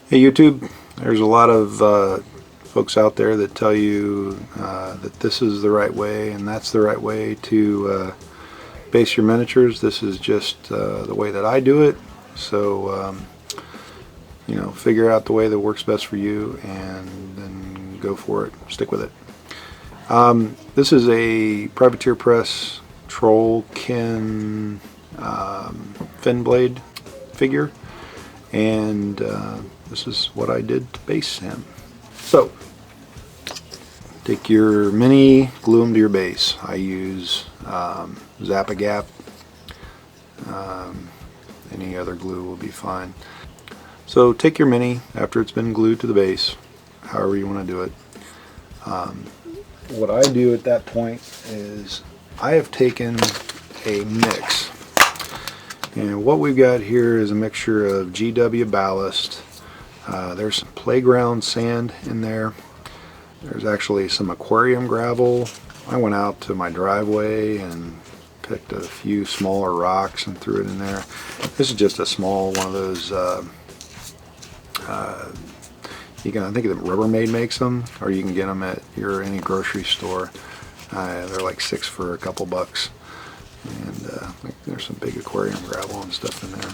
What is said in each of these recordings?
Hey YouTube, there's a lot of folks out there that tell you that this is the right way and that's the right way to base your miniatures. This is just the way that I do it. So you know, figure out the way that works best for you and then go for it. Stick with it. This is a Privateer Press Trollkin Fennblade figure, and this is what I did to base him. So take your mini, glue them to your base. I use Zap-A-Gap. Any other glue will be fine. So take your mini after it's been glued to the base, however you want to do it. What I do at that point is I have taken a mix, and what we've got here is a mixture of GW ballast. There's some playground sand in there. There's actually some aquarium gravel. I went out to my driveway and picked a few smaller rocks and threw it in there. This is just a small one of those you can, I think that Rubbermaid makes them, or you can get them at any grocery store. They're like $6 for a couple bucks, and there's some big aquarium gravel and stuff in there.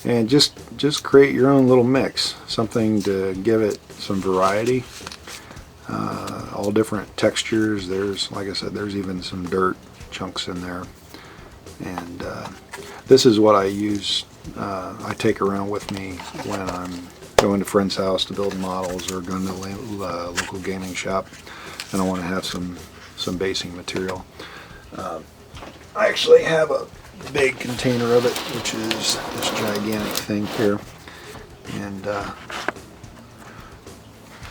And just create your own little mix, something to give it some variety. All different textures. There's, like I said, there's even some dirt chunks in there. And this is what I use. I take around with me when I'm going to friend's house to build models or going to the local gaming shop, and I want to have some basing material. I actually have a big container of it, which is this gigantic thing here, and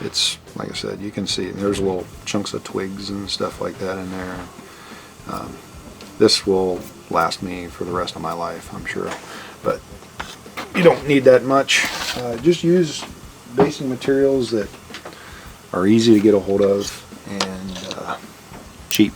it's, like I said, you can see there's little chunks of twigs and stuff like that in there. This will last me for the rest of my life, I'm sure, but you don't need that much. Just use basing materials that are easy to get a hold of and cheap.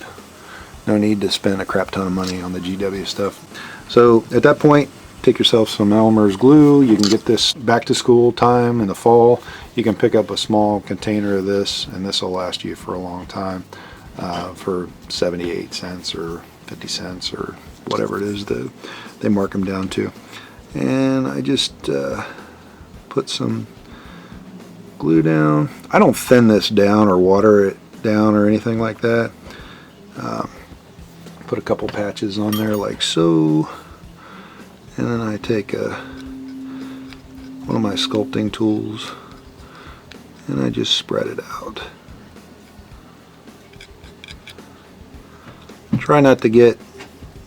No need to spend a crap ton of money on the GW stuff. So at that point, take yourself some Elmer's glue. You can get this back to school time in the fall. You can pick up a small container of this, and this will last you for a long time, for 78 cents or 50 cents or whatever it is that they mark them down to. And I just put some glue down. I don't thin this down or water it down or anything like that. Put a couple patches on there like so, and then I take one of my sculpting tools and I just spread it out. Try not to get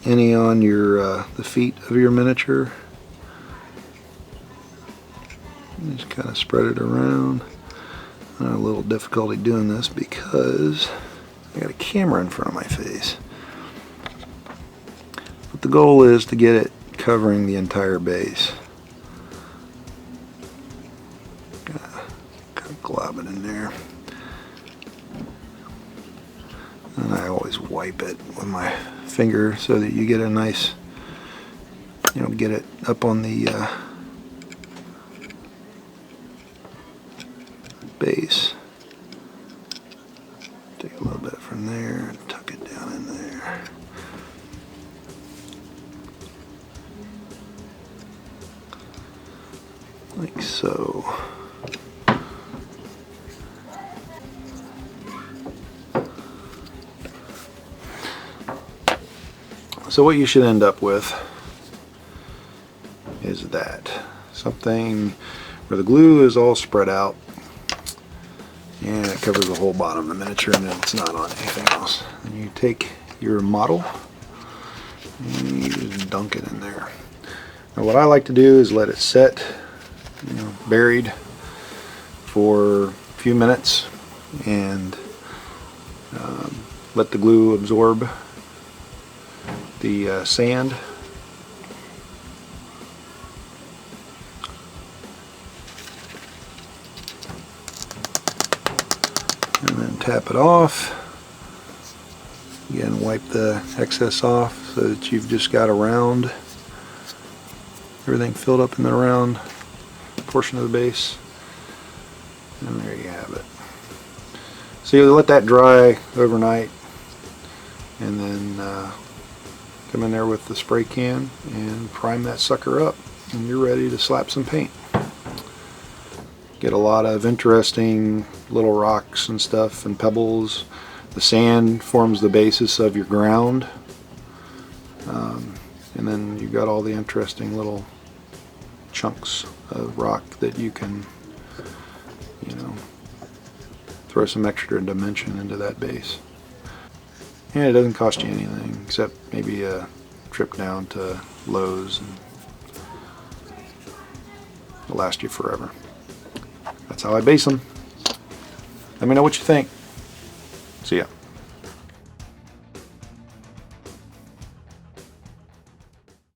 any on your the feet of your miniature. Just kind of spread it around. I have a little difficulty doing this because I got a camera in front of my face. But the goal is to get it covering the entire base. Kind of glob it in there. And I always wipe it with my finger so that you get a nice, you know, get it up on the base. Take a little bit from there and tuck it down in there. Like so. So what you should end up with is that. Something where the glue is all spread out and it covers the whole bottom of the miniature, and it's not on anything else. And you take your model and you just dunk it in there. Now what I like to do is let it set, you know, buried for a few minutes, and let the glue absorb the sand. And then tap it off. Again, wipe the excess off so that you've just got a round, everything filled up in the round portion of the base. And there you have it. So you let that dry overnight, and then come in there with the spray can and prime that sucker up, and you're ready to slap some paint. Get a lot of interesting little rocks and stuff and pebbles. The sand forms the basis of your ground, and then you've got all the interesting little chunks of rock that you can, you know, throw some extra dimension into that base. And it doesn't cost you anything except maybe a trip down to Lowe's, and it'll last you forever. That's how I base them. Let me know what you think. See ya.